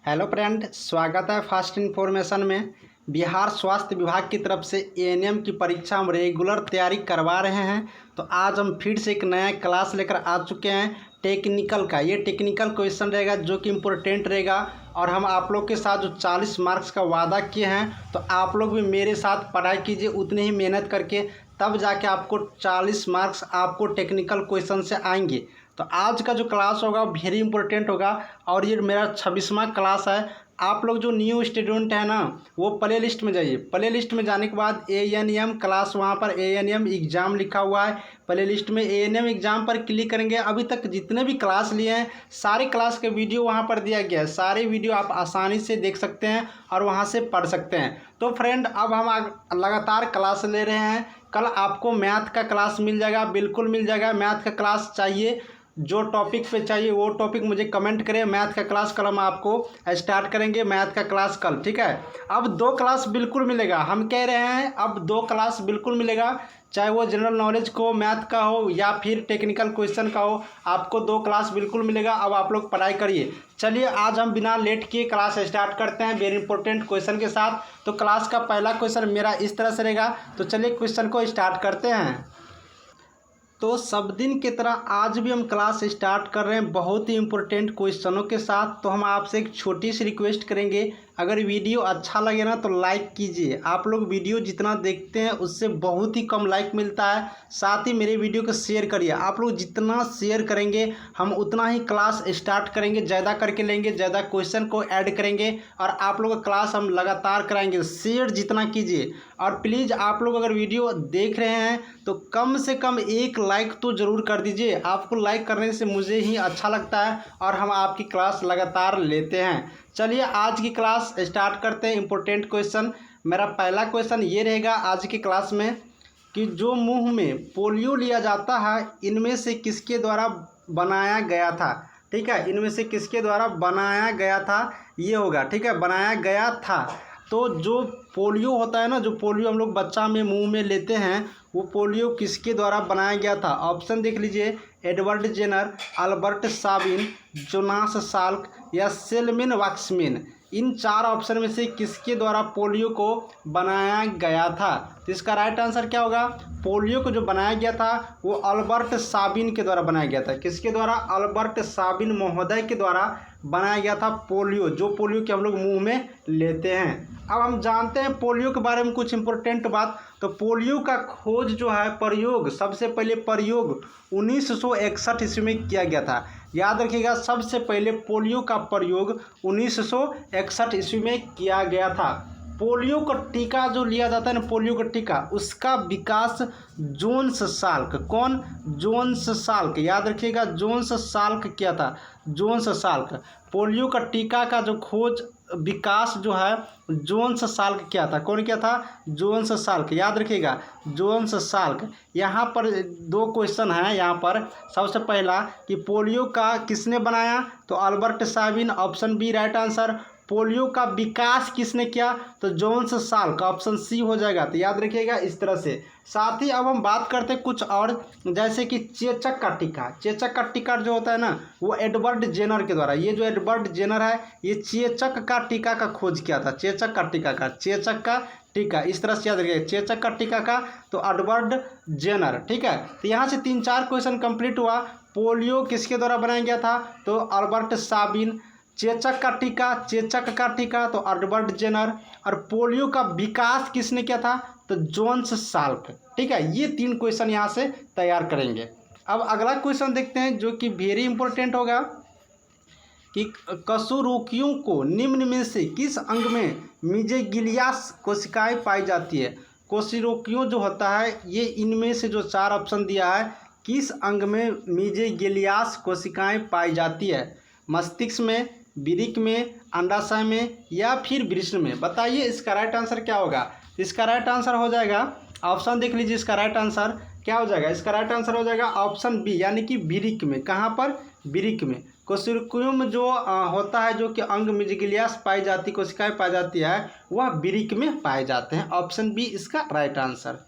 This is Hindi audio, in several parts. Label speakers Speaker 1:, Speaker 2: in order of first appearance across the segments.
Speaker 1: हेलो फ्रेंड, स्वागत है फास्ट इन्फॉर्मेशन में। बिहार स्वास्थ्य विभाग की तरफ से एएनएम की परीक्षा हम रेगुलर तैयारी करवा रहे हैं। तो आज हम फिर से एक नया क्लास लेकर आ चुके हैं टेक्निकल का। ये टेक्निकल क्वेश्चन रहेगा जो कि इम्पोर्टेंट रहेगा और हम आप लोग के साथ जो 40 मार्क्स का वादा किए हैं, तो आप लोग भी मेरे साथ पढ़ाई कीजिए उतनी ही मेहनत करके, तब जाके आपको 40 मार्क्स आपको टेक्निकल क्वेश्चन से आएंगे। तो आज का जो क्लास होगा वेरी इंपॉर्टेंट होगा और ये मेरा 26वां क्लास है। आप लोग जो न्यू स्टूडेंट है ना, वो प्ले लिस्ट में जाइए। प्ले लिस्ट में जाने के बाद एएनएम क्लास, वहाँ पर एएनएम एग्ज़ाम लिखा हुआ है। प्ले लिस्ट में एएनएम एग्ज़ाम पर क्लिक करेंगे। अभी तक जितने भी क्लास लिए हैं सारे क्लास के वीडियो वहाँ पर दिया गया है। सारे वीडियो आप आसानी से देख सकते हैं और वहाँ से पढ़ सकते हैं। तो फ्रेंड, अब हम लगातार क्लास ले रहे हैं। कल आपको मैथ का क्लास मिल जाएगा, बिल्कुल मिल जाएगा। मैथ का क्लास चाहिए, जो टॉपिक पे चाहिए वो टॉपिक मुझे कमेंट करें। मैथ का क्लास कल हम आपको स्टार्ट करेंगे, मैथ का क्लास कल, ठीक है। अब 2 क्लास बिल्कुल मिलेगा, हम कह रहे हैं अब 2 क्लास बिल्कुल मिलेगा, चाहे वो जनरल नॉलेज को मैथ का हो या फिर टेक्निकल क्वेश्चन का हो, आपको 2 क्लास बिल्कुल मिलेगा। अब आप लोग पढ़ाई करिए। चलिए आज हम बिना लेट किए क्लास स्टार्ट करते हैं वेरी इंपॉर्टेंट क्वेश्चन के साथ। तो क्लास का पहला क्वेश्चन मेरा इस तरह से रहेगा। तो चलिए क्वेश्चन को स्टार्ट करते हैं। तो सब दिन की तरह आज भी हम क्लास स्टार्ट कर रहे हैं बहुत ही इंपॉर्टेंट क्वेश्चनों के साथ। तो हम आपसे एक छोटी सी रिक्वेस्ट करेंगे, अगर वीडियो अच्छा लगे ना तो लाइक कीजिए। आप लोग वीडियो जितना देखते हैं उससे बहुत ही कम लाइक मिलता है। साथ ही मेरे वीडियो को शेयर करिए। आप लोग जितना शेयर करेंगे हम उतना ही क्लास स्टार्ट करेंगे, ज़्यादा करके लेंगे, ज़्यादा क्वेश्चन को ऐड करेंगे और आप लोग का क्लास हम लगातार कराएंगे। शेयर जितना कीजिए और प्लीज़ आप लोग अगर वीडियो देख रहे हैं तो कम से कम एक लाइक तो ज़रूर कर दीजिए। आपको लाइक करने से मुझे ही अच्छा लगता है और हम आपकी क्लास लगातार लेते हैं। चलिए आज की क्लास स्टार्ट करते हैं। इंपॉर्टेंट क्वेश्चन, मेरा पहला क्वेश्चन ये रहेगा आज की क्लास में कि जो मुंह में पोलियो लिया जाता है इनमें से किसके द्वारा बनाया गया था। ठीक है, इनमें से किसके द्वारा बनाया गया था ये होगा। ठीक है, बनाया गया था। तो जो पोलियो होता है ना, जो पोलियो हम लोग बच्चा में मुंह में लेते हैं, वो पोलियो किसके द्वारा बनाया गया था। ऑप्शन देख लीजिए, Edward Jenner, Albert Sabin, Jonas Salk या सेल्मिन वाक्समैन। इन 4 ऑप्शन में से किसके द्वारा पोलियो को बनाया गया था। तो इसका राइट आंसर क्या होगा। पोलियो को जो बनाया गया था वो अल्बर्ट साबिन के द्वारा बनाया गया था। किसके द्वारा, अल्बर्ट साबिन महोदय के द्वारा बनाया गया था पोलियो, जो पोलियो के हम लोग मुंह में लेते हैं। अब हम जानते हैं पोलियो के बारे में कुछ इंपॉर्टेंट बात। तो पोलियो का खोज जो है, प्रयोग, सबसे पहले प्रयोग 1961 ईस्वी में किया गया था। याद रखिएगा, सबसे पहले पोलियो का प्रयोग 1961 ईस्वी में किया गया था। पोलियो का टीका जो लिया जाता है ना, पोलियो का टीका, उसका विकास जोन्स साल्क, कौन, जोन्स साल्क, याद रखिएगा जोन्स साल्क किया था। जोन्स साल्क, पोलियो का टीका का जो खोज विकास जो है जोन्स साल्क किया था। कौन किया था, जोन्स साल्क, याद रखिएगा जोन्स साल्क। यहाँ पर 2 क्वेश्चन हैं। यहाँ पर सबसे पहला कि पोलियो का किसने बनाया, तो Albert Sabin, option B right answer. Polio का विकास किसने किया, तो जोन्स साल्क, ऑप्शन सी हो जाएगा। तो याद रखिएगा इस तरह से। साथ ही अब हम बात करते हैं कुछ और, जैसे कि चेचक का टीका। चेचक का टीका जो होता है ना, वो एडवर्ड जेनर के द्वारा, ये जो एडवर्ड जेनर है ये चेचक का टीका का खोज किया था। चेचक का टीका का, चेचक का टीका, इस तरह से याद रखिएगा, चेचक का टीका का तो एडवर्ड जेनर। ठीक है, तो यहाँ से 3-4 क्वेश्चन कंप्लीट हुआ। पोलियो किसके द्वारा बनाया गया था, तो अल्बर्ट साबिन। चेचक का टीका, चेचक का टीका तो एडवर्ड जेनर। और पोलियो का विकास किसने किया था, तो जोन्स साल्क। ठीक है, ये 3 क्वेश्चन यहाँ से तैयार करेंगे। अब अगला क्वेश्चन देखते हैं जो कि वेरी इंपॉर्टेंट होगा कि कशेरुकियों को निम्न में से किस अंग में मीज़ेल्गिया कोशिकाएं पाई जाती है। कशेरुकियों जो होता है ये इनमें से जो 4 ऑप्शन दिया है, किस अंग में मीज़ेल्गिया कोशिकाएं पाई जाती है। मस्तिष्क में, वृक्क में, अंडाशय में या फिर वृषण में। बताइए इसका राइट आंसर क्या होगा। इसका राइट आंसर हो जाएगा, ऑप्शन देख लीजिए, इसका राइट आंसर क्या हो जाएगा। इसका राइट आंसर हो जाएगा ऑप्शन बी, यानी कि वृक्क में। कहाँ पर, वृक्क में। कशेरुकियों में जो होता है, जो कि अंग मीज़ेल्गिया पाई जाती, कोशिकाएं पाई जाती है, वह वृक्क में पाए जाते हैं। ऑप्शन बी इसका राइट आंसर।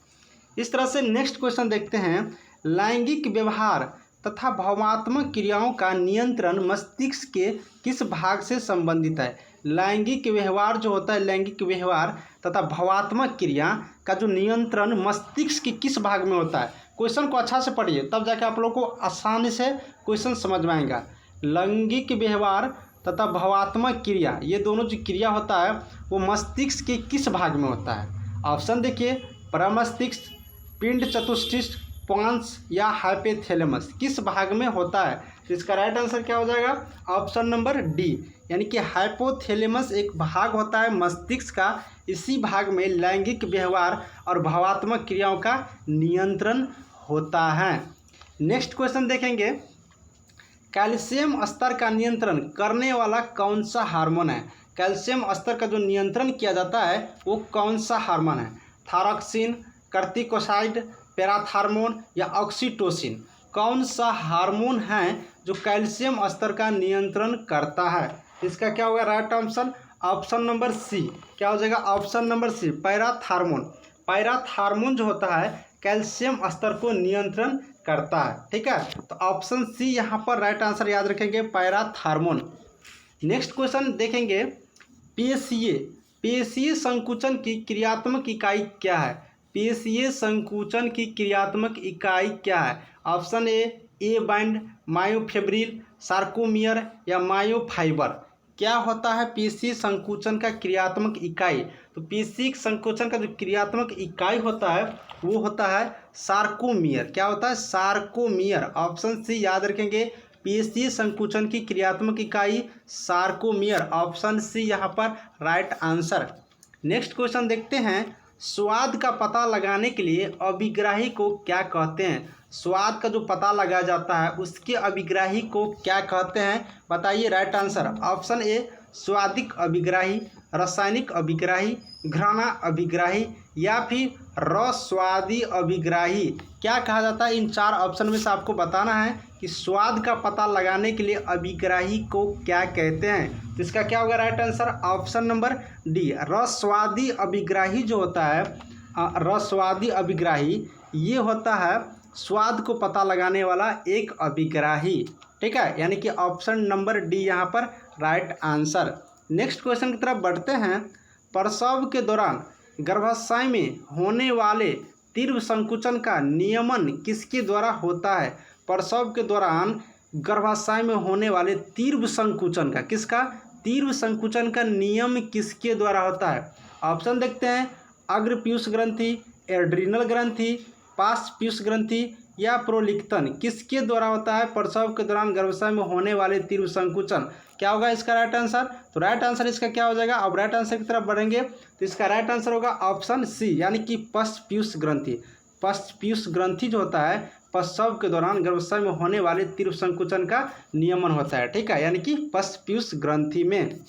Speaker 1: इस तरह से नेक्स्ट क्वेश्चन देखते हैं, लैंगिक व्यवहार तथा भावात्मक क्रियाओं का नियंत्रण मस्तिष्क के किस भाग से संबंधित है। लैंगिक व्यवहार जो होता है, लैंगिक व्यवहार तथा भावात्मक क्रिया का जो नियंत्रण मस्तिष्क के किस भाग में होता है। क्वेश्चन को अच्छा से पढ़िए, तब जाके आप लोगों को आसानी से क्वेश्चन समझ में आएगा। लैंगिक व्यवहार तथा भावात्मक क्रिया, ये दोनों जो क्रिया होता है वो मस्तिष्क के किस भाग में होता है। ऑप्शन देखिए, प्रमस्तिष्क, पिंड चतुष्टिक, पोन्स या हाइपोथैलेमस, किस भाग में होता है। तो इसका राइट आंसर क्या हो जाएगा, ऑप्शन नंबर डी, यानी कि हाइपोथैलेमस एक भाग होता है मस्तिष्क का, इसी भाग में लैंगिक व्यवहार और भावात्मक क्रियाओं का नियंत्रण होता है। नेक्स्ट क्वेश्चन देखेंगे, कैल्शियम स्तर का नियंत्रण करने वाला कौन सा हार्मोन है। कैल्शियम स्तर का जो नियंत्रण किया जाता है वो कौन सा हार्मोन है। थायरॉक्सिन, कॉर्टिकोस्टेरॉइड, पैराथार्मोन या ऑक्सीटोसिन, कौन सा हार्मोन है जो कैल्शियम स्तर का नियंत्रण करता है। इसका क्या होगा right option, option number C, क्या हो जाएगा option number C, parathormone. Parathormone जो होता है कैल्शियम स्तर को नियंत्रण करता है। ठीक है, तो ऑप्शन सी यहाँ पर राइट आंसर याद रखेंगे, पैराथार्मोन। नेक्स्ट क्वेश्चन देखेंगे, पेशीय संकुचन की क्रियात्मक इकाई क्या है। पेशीय संकुचन की क्रियात्मक इकाई क्या है। Option A band, myofibril, sarcomere या मायोफाइबर। क्या होता है पेशीय संकुचन का क्रियात्मक इकाई। तो पेशीय संकुचन का जो क्रियात्मक इकाई होता है वो होता है सार्कोमियर। क्या होता है, सार्कोमियर। ऑप्शन सी याद रखेंगे, पेशीय संकुचन की क्रियात्मक इकाई सार्कोमियर, ऑप्शन सी यहाँ पर राइट आंसर। नेक्स्ट क्वेश्चन देखते हैं, स्वाद का पता लगाने के लिए अभिग्राही को क्या कहते हैं। स्वाद का जो पता लगाया जाता है उसके अभिग्राही को क्या कहते हैं, बताइए राइट आंसर। ऑप्शन ए स्वादिक अभिग्राही, रासायनिक अभिग्राही, घ्राण अभिग्राही या फिर रसवादी अभिग्राही। क्या कहा जाता है, इन चार ऑप्शन में से आपको बताना है कि स्वाद का पता लगाने के लिए अभिग्राही को क्या कहते हैं। तो इसका क्या होगा right answer, option number D, रसवादी अभिग्राही जो होता है, रसवादी अभिग्राही ये होता है स्वाद को पता लगाने वाला एक अभिग्राही। ठीक है, यानी कि ऑप्शन नंबर डी यहाँ पर राइट आंसर। नेक्स्ट क्वेश्चन की तरफ बढ़ते हैं, प्रसव के दौरान गर्भाशय में होने वाले तीव्र संकुचन का नियमन किसके द्वारा होता है। प्रसव के दौरान गर्भाशय में होने वाले तीव्र संकुचन का, किसका, तीव्र संकुचन का नियम किसके द्वारा होता है। ऑप्शन देखते हैं, अग्र पीयूष ग्रंथि, एड्रीनल ग्रंथि, पार्श्व पीयूष ग्रंथि या प्रोलिक्तन, किसके द्वारा होता है प्रसव के दौरान गर्भाशय में होने वाले तीव्र संकुचन। क्या होगा इसका राइट आंसर, तो राइट आंसर इसका क्या हो जाएगा। अब राइट आंसर की तरफ बढ़ेंगे तो इसका राइट आंसर होगा ऑप्शन सी, यानी कि पश्च पीयूष ग्रंथि। पश्च पीयूष ग्रंथि जो होता है प्रसव के दौरान गर्भाशय में होने वाले तीव्र संकुचन का नियमन होता है। ठीक है, यानी कि पश्च पीयूष ग्रंथि में।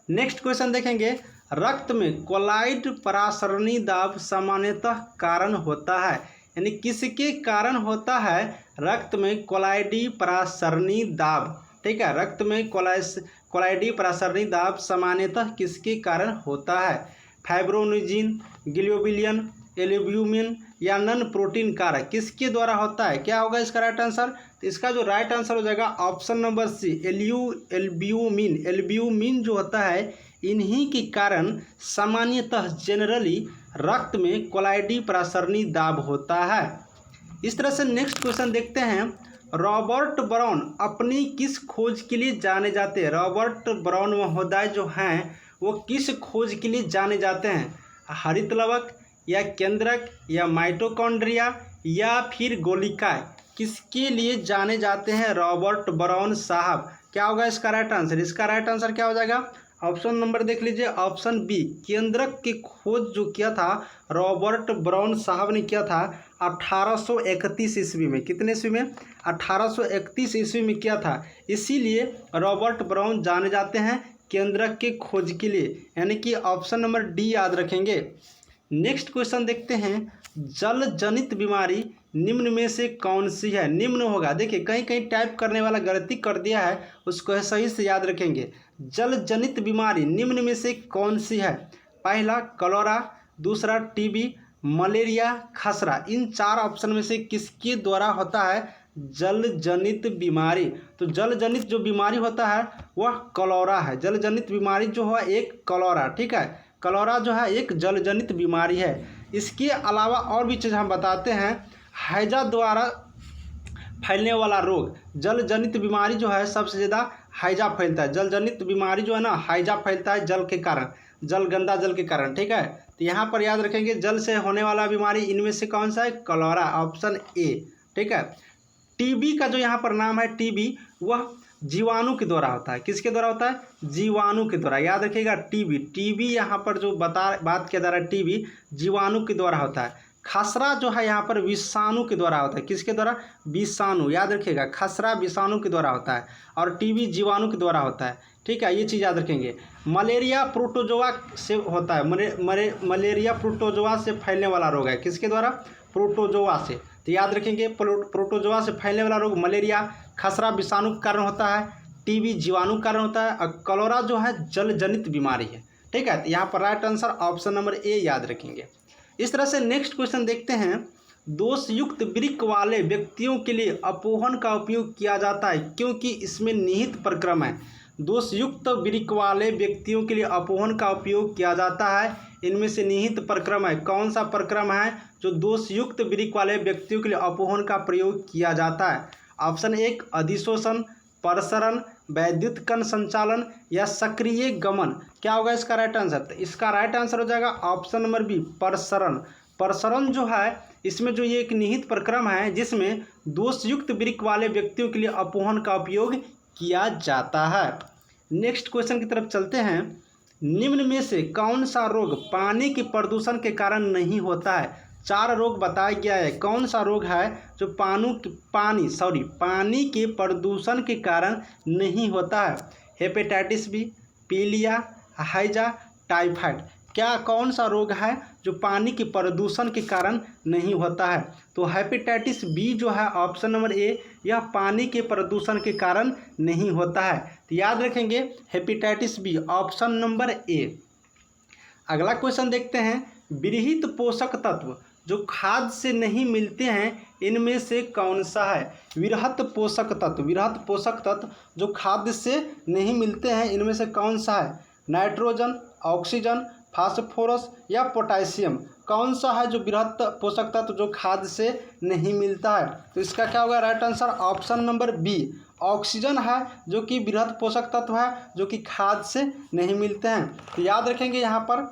Speaker 1: नेक्स्ट क्वेश्चन देखेंगे, रक्त में कोलाइड परासरणी दाब सामान्यतः कारण होता है, यानी किसके कारण होता है रक्त में कोलाइडी परासरणी दाब। ठीक है, रक्त में कोलाइडी परासरणी दाब सामान्यतः किसके कारण होता है। फाइब्रोनोजिन, ग्लोबुलिन, एल्ब्यूमिन या नन प्रोटीन कारक, किसके द्वारा होता है। क्या होगा इसका राइट आंसर, तो इसका जो राइट आंसर हो जाएगा option number C, albumin. Albumin जो होता है इन्हीं के कारण सामान्यतः जनरली रक्त में कोलाइडी परासरणी दाब होता है। इस तरह से नेक्स्ट क्वेश्चन देखते हैं, रॉबर्ट ब्राउन अपनी किस खोज के लिए जाने जाते हैं। रॉबर्ट ब्राउन महोदय जो हैं वो किस खोज के लिए जाने जाते हैं। हरित लवक या केंद्रक या माइटोकॉन्ड्रिया या फिर गोलिकाएं, किसके लिए जाने जाते हैं रॉबर्ट ब्राउन साहब। क्या होगा इसका राइट आंसर, इसका राइट आंसर क्या हो जाएगा, ऑप्शन नंबर देख लीजिए, ऑप्शन बी, केंद्रक की खोज जो किया था रॉबर्ट ब्राउन साहब ने किया था 1831 ईस्वी में। कितने ईस्वी में, 1831 ईस्वी में किया था। इसीलिए रॉबर्ट ब्राउन जाने जाते हैं केंद्रक की खोज के लिए, यानी कि ऑप्शन नंबर डी याद रखेंगे। नेक्स्ट क्वेश्चन देखते हैं, जल जनित बीमारी निम्न में से कौन सी है। निम्न होगा, देखिए कहीं कहीं टाइप करने वाला गलती कर दिया है, उसको सही से याद रखेंगे। जल जनित बीमारी निम्न में से कौन सी है। पहला कलोरा, दूसरा टीबी, मलेरिया, खसरा। इन चार ऑप्शन में से किसके द्वारा होता है जल जनित बीमारी। तो जल जनित जो बीमारी होता है वह कलौरा है। जल जनित बीमारी जो है एक कलौरा, ठीक है, कलौरा जो है एक जल जनित बीमारी है। इसके अलावा और भी चीज़ हम बताते हैं, हैजा द्वारा फैलने वाला रोग। जल जनित बीमारी जो है सबसे ज़्यादा हैजा फैलता है। जल जनित बीमारी जो है ना हैजा फैलता है जल के कारण, जल गंदा जल के कारण, ठीक है। तो यहाँ पर याद रखेंगे जल से होने वाला बीमारी इनमें से कौन सा है, कलौरा, ऑप्शन ए, ठीक है। टीबी का जो यहाँ पर नाम है टीबी, वह जीवाणु के द्वारा होता है। किसके द्वारा होता है, जीवाणु के द्वारा। याद रखिएगा टीबी यहाँ पर जो बात किया जा रहा है टीबी जीवाणु के द्वारा होता है। खसरा जो है यहाँ पर विषाणु के द्वारा होता है। किसके द्वारा, विषाणु, याद रखिएगा खसरा विषाणु के द्वारा होता है और टीबी जीवाणु के द्वारा होता है, ठीक है, ये चीज़ याद रखेंगे। मलेरिया प्रोटोजोआ से होता है, मलेरिया प्रोटोजोआ से फैलने वाला रोग है। किसके द्वारा, प्रोटोजोआ से। तो याद रखेंगे प्रोटोजोआ से फैलने वाला रोग मलेरिया खसरा विषाणु के कारण होता है, टीबी जीवाणु के कारण होता है और कलौरा जो है जल जनित बीमारी है, ठीक है। तो यहाँ पर राइट आंसर ऑप्शन नंबर ए याद रखेंगे। इस तरह से नेक्स्ट क्वेश्चन देखते हैं, दोषयुक्त वृक्क वाले व्यक्तियों के लिए अपोहन का उपयोग किया जाता है क्योंकि इसमें निहित प्रक्रम है। दोषयुक्त वृक्क वाले व्यक्तियों के लिए अपोहन का उपयोग किया जाता है, इनमें से निहित प्रक्रम है। कौन सा प्रक्रम है जो दोषयुक्त वृक्क वाले व्यक्तियों के लिए अपोहन का प्रयोग किया जाता है? ऑप्शन एक अधिशोषण, परसरण, वैद्युत कण संचालन या सक्रिय गमन। क्या होगा इसका राइट आंसर? तो इसका राइट आंसर हो जाएगा ऑप्शन नंबर बी, परसरण। परसरण जो है इसमें जो ये एक निहित प्रक्रम है जिसमें दोषयुक्त वृक्क वाले व्यक्तियों के लिए अपोहन का उपयोग किया जाता है। नेक्स्ट क्वेश्चन की तरफ चलते हैं, निम्न में से कौन सा रोग पानी के प्रदूषण के कारण नहीं होता है? 4 रोग बताया गया है, कौन सा रोग है जो पानी के प्रदूषण के कारण नहीं होता है? हेपेटाइटिस बी, पीलिया, हैजा, टाइफाइड। क्या कौन सा रोग है जो पानी के प्रदूषण के कारण नहीं होता है? तो हेपेटाइटिस बी जो है ऑप्शन नंबर ए, यह पानी के प्रदूषण के कारण नहीं होता है। तो याद रखेंगे hepatitis B option number A. अगला क्वेश्चन देखते हैं, विरहित पोषक तत्व जो खाद्य से नहीं मिलते हैं इनमें से कौन सा है? विरहित पोषक तत्व जो खाद्य से नहीं मिलते हैं इनमें से कौन सा है? नाइट्रोजन, ऑक्सीजन, फास्फोरस या पोटेशियम। कौन सा है जो विरहित पोषक तत्व जो खाद्य से नहीं मिलता है? तो इसका क्या होगा right answer? Option number B, oxygen है जो कि विरहित पोषक तत्व है जो कि खाद्य से नहीं मिलते हैं। तो याद रखेंगे यहाँ पर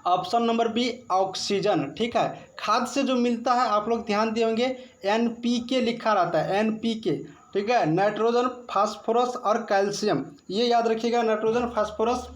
Speaker 1: ऑप्शन नंबर बी ऑक्सीजन, ठीक है। खाद्य से जो मिलता है आप लोग ध्यान दिए होंगे NPK लिखा रहता है, NPK, ठीक है, नाइट्रोजन, फास्फोरस और कैल्शियम। ये याद रखिएगा, नाइट्रोजन, फास्फोरस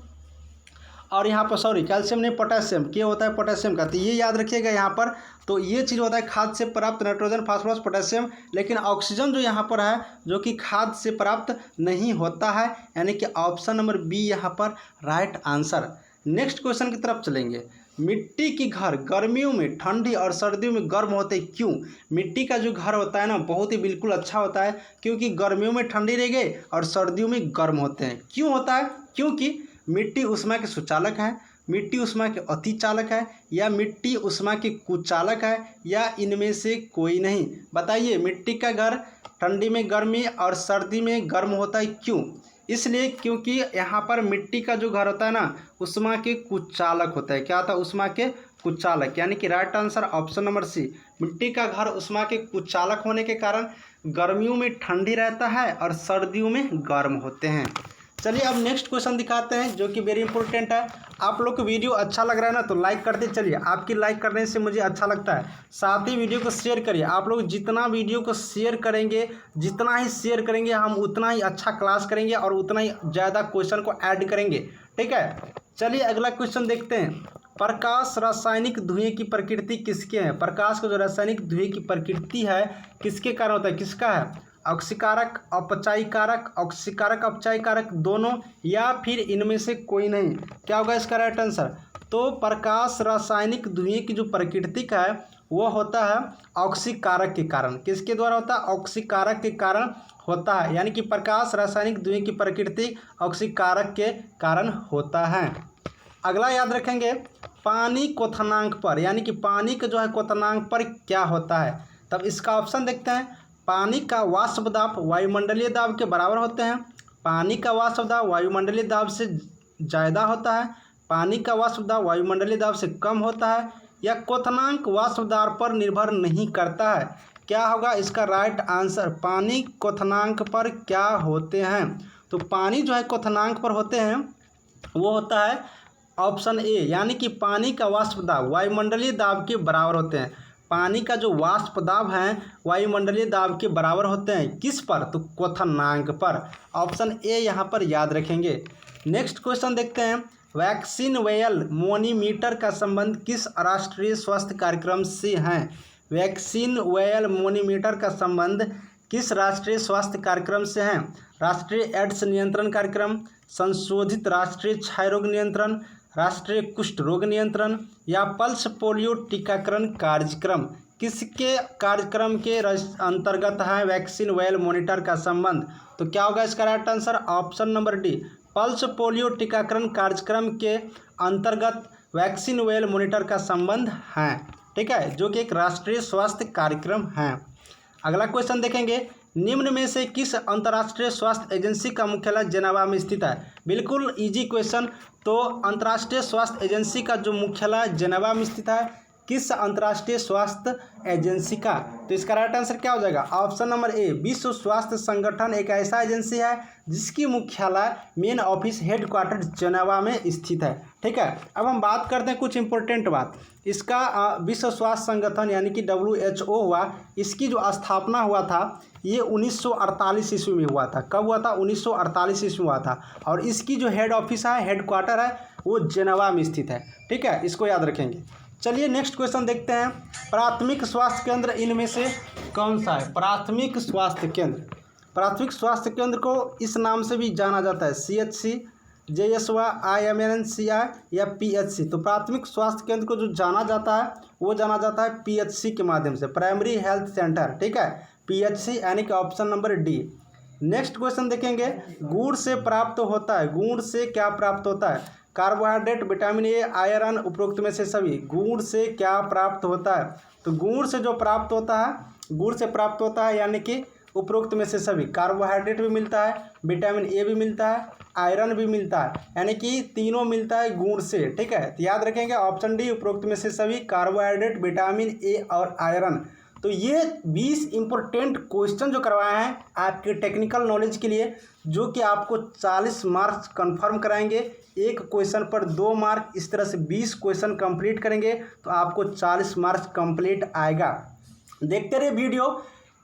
Speaker 1: और यहाँ पर कैल्शियम नहीं पोटेशियम, के होता है पोटेशियम का। तो ये याद रखिएगा यहाँ पर। तो ये चीज़ होता है खाद्य से प्राप्त नाइट्रोजन, फास्फोरस, पोटेशियम। लेकिन ऑक्सीजन जो यहाँ पर है जो कि खाद्य से प्राप्त नहीं होता है, यानी कि ऑप्शन नंबर बी यहाँ पर राइट आंसर। नेक्स्ट क्वेश्चन की तरफ चलेंगे, मिट्टी की घर गर्मियों में ठंडी और सर्दियों में गर्म होते हैं क्यों? मिट्टी का जो घर होता है ना बहुत ही बिल्कुल अच्छा होता है क्योंकि गर्मियों में ठंडी रहेगी और सर्दियों में गर्म होते हैं। क्यों होता है? क्योंकि मिट्टी ऊष्मा के सुचालक है, मिट्टी ऊष्मा के अतिचालक है या मिट्टी ऊष्मा के कुचालक है या इनमें से कोई नहीं? बताइए, मिट्टी का घर ठंडी में गर्मी और सर्दी में गर्म होता है क्यों? इसलिए क्योंकि यहाँ पर मिट्टी का जो घर होता है ना ऊष्मा के कुचालक होता है। क्या होता है? ऊष्मा के कुचालक, यानी कि right answer option number C. मिट्टी का घर ऊष्मा के कुचालक होने के कारण गर्मियों में ठंडी रहता है और सर्दियों में गर्म होते हैं। चलिए अब नेक्स्ट क्वेश्चन दिखाते हैं जो कि वेरी इंपॉर्टेंट है। आप लोग को वीडियो अच्छा लग रहा है ना तो लाइक कर दे। चलिए, आपकी लाइक करने से मुझे अच्छा लगता है। साथ ही वीडियो को शेयर करिए। आप लोग जितना वीडियो को शेयर करेंगे, जितना ही शेयर करेंगे हम उतना ही अच्छा क्लास करेंगे और उतना ही ज़्यादा क्वेश्चन को ऐड करेंगे, ठीक है। चलिए अगला क्वेश्चन देखते हैं, प्रकाश रासायनिक धुएं की प्रकृति किसके हैं? प्रकाश का जो रासायनिक धुएं की प्रकृति है किसके कारण होता है? किसका है? ऑक्सीकारक, अपचायीकारक, ऑक्सीकारक, अपचायीकारक, दोनों या फिर इनमें से कोई नहीं? क्या होगा इसका राइट आंसर? तो प्रकाश रासायनिक धुएं की जो प्रकृति का है वो होता है ऑक्सीकारक के कारण। किसके द्वारा होता है? ऑक्सीकारक के कारण होता है, यानी कि प्रकाश रासायनिक धुएं की प्रकृति ऑक्सीकारक के कारण होता है। अगला याद रखेंगे, पानी क्वथनांक पर, यानी कि पानी का जो है क्वथनांक पर क्या होता है? तब इसका ऑप्शन देखते हैं, पानी का वाष्प दाब वायुमंडलीय दाब के बराबर होते हैं, पानी का वाष्प दाब वायुमंडलीय दाब से ज़्यादा होता है, पानी का वाष्प दाब वायुमंडलीय दाब से कम होता है, या क्वथनांक वाष्प दाब पर निर्भर नहीं करता है। क्या होगा इसका राइट आंसर? पानी क्वथनांक पर क्या होते हैं? तो पानी जो है क्वथनांक पर होते हैं वो होता है ऑप्शन ए, यानी कि पानी का वाष्प दाब वायुमंडलीय दाब के बराबर होते हैं। पानी का जो वाष्प दाब है वायुमंडलीय दाब के बराबर होते हैं, किस पर? तो क्वथनांक पर। ऑप्शन ए यहाँ पर याद रखेंगे। नेक्स्ट क्वेश्चन देखते हैं, वैक्सीन वेयल मोनीमीटर का संबंध किस राष्ट्रीय स्वास्थ्य कार्यक्रम से है? वैक्सीन वेयल मोनीमीटर का संबंध किस राष्ट्रीय स्वास्थ्य कार्यक्रम से है? राष्ट्रीय एड्स नियंत्रण कार्यक्रम, संशोधित राष्ट्रीय क्षय रोग नियंत्रण, राष्ट्रीय कुष्ठ रोग नियंत्रण, या पल्स पोलियो टीकाकरण कार्यक्रम? किसके कार्यक्रम के अंतर्गत है वैक्सीन वेल मॉनिटर का संबंध? तो क्या होगा इसका right answer? Option number D, pulse polio टीकाकरण कार्यक्रम के अंतर्गत वैक्सीन वेल मॉनिटर का संबंध है, ठीक है, जो कि एक राष्ट्रीय स्वास्थ्य कार्यक्रम है। अगला क्वेश्चन देखेंगे, निम्न में से किस अंतर्राष्ट्रीय स्वास्थ्य एजेंसी का मुख्यालय जेनेवा में स्थित है? बिल्कुल इजी क्वेश्चन। तो अंतर्राष्ट्रीय स्वास्थ्य एजेंसी का जो मुख्यालय जेनेवा में स्थित है, किस अंतर्राष्ट्रीय स्वास्थ्य एजेंसी का? तो इसका राइट आंसर क्या हो जाएगा? ऑप्शन नंबर ए, विश्व स्वास्थ्य संगठन एक ऐसा एजेंसी है जिसकी मुख्यालय मेन ऑफिस हेडक्वार्टर जेनेवा में स्थित है, ठीक है। अब हम बात करते हैं कुछ इंपॉर्टेंट बात। इसका विश्व स्वास्थ्य संगठन यानी कि WHO हुआ, इसकी जो स्थापना हुआ था ये 1948 ईस्वी में हुआ था। कब हुआ था? 1948 ईस्वी हुआ था। और इसकी जो हेड ऑफिस है, हेडक्वार्टर है, वो जेनेवा में स्थित है, ठीक है, इसको याद रखेंगे। चलिए नेक्स्ट क्वेश्चन देखते हैं, प्राथमिक स्वास्थ्य केंद्र इनमें से कौन सा है? प्राथमिक स्वास्थ्य केंद्र, प्राथमिक स्वास्थ्य केंद्र को इस नाम से भी जाना जाता है, CHC, JSY, IMNCI या PHC। तो प्राथमिक स्वास्थ्य केंद्र को जो जाना जाता है वो जाना जाता है PHC के माध्यम से, प्राइमरी हेल्थ सेंटर, ठीक है, PHC, यानी कि option number D. Next question देखेंगे, गुड़ से प्राप्त होता है, गुड़ से क्या प्राप्त होता है? कार्बोहाइड्रेट, विटामिन ए, आयरन, उपरोक्त में से सभी। गुड़ से क्या प्राप्त होता है? तो गुड़ से जो प्राप्त होता है, गुड़ से प्राप्त होता है यानी कि उपरोक्त में से सभी। कार्बोहाइड्रेट भी मिलता है, विटामिन ए भी मिलता है, आयरन भी मिलता है, यानी कि तीनों मिलता है गुड़ से, ठीक है। तो याद रखेंगे ऑप्शन डी, उपरोक्त में से सभी, कार्बोहाइड्रेट, विटामिन ए और आयरन। तो ये 20 इंपॉर्टेंट क्वेश्चन जो करवाए हैं आपके टेक्निकल नॉलेज के लिए, जो कि आपको 40 मार्क्स कंफर्म कराएंगे। एक क्वेश्चन पर 2 मार्क, इस तरह से 20 क्वेश्चन कंप्लीट करेंगे तो आपको 40 मार्क्स कंप्लीट आएगा। देखते रहिए वीडियो।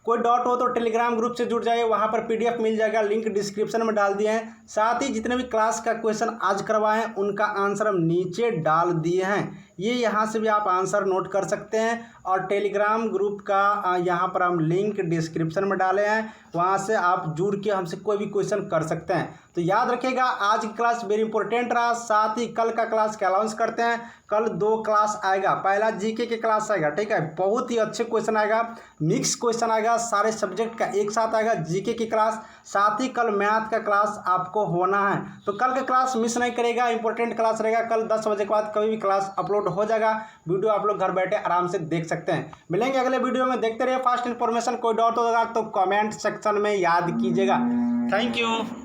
Speaker 1: कोई डाउट हो तो टेलीग्राम ग्रुप से जुड़ जाइए, वहाँ पर PDF मिल जाएगा, लिंक डिस्क्रिप्शन में डाल दिए हैं। साथ ही जितने भी क्लास का क्वेश्चन आज करवाए हैं उनका आंसर हम नीचे डाल दिए हैं, ये यहाँ से भी आप आंसर नोट कर सकते हैं। और टेलीग्राम ग्रुप का यहाँ पर हम लिंक डिस्क्रिप्शन में डाले हैं, वहाँ से आप जुड़ के हमसे कोई भी क्वेश्चन कर सकते हैं। तो याद रखिएगा आज की क्लास वेरी इंपॉर्टेंट रहा। साथ ही कल का क्लास का अनाउंस करते हैं, कल 2 क्लास आएगा। पहला GK के क्लास आएगा, ठीक है, बहुत ही अच्छे क्वेश्चन आएगा, मिक्स क्वेश्चन आएगा, सारे सब्जेक्ट का एक साथ आएगा GK की क्लास। साथ ही कल मैथ का क्लास आपको होना है, तो कल का क्लास मिस नहीं करेगा, इंपॉर्टेंट क्लास रहेगा। कल 10 बजे के बाद कभी भी क्लास अपलोड हो जाएगा, वीडियो आप लोग घर बैठे आराम से देख सकते हैं। मिलेंगे अगले वीडियो में, देखते रहिए फास्ट इन्फॉर्मेशन। कोई डाउट होगा तो कमेंट सेक्शन में याद कीजिएगा। Thank you.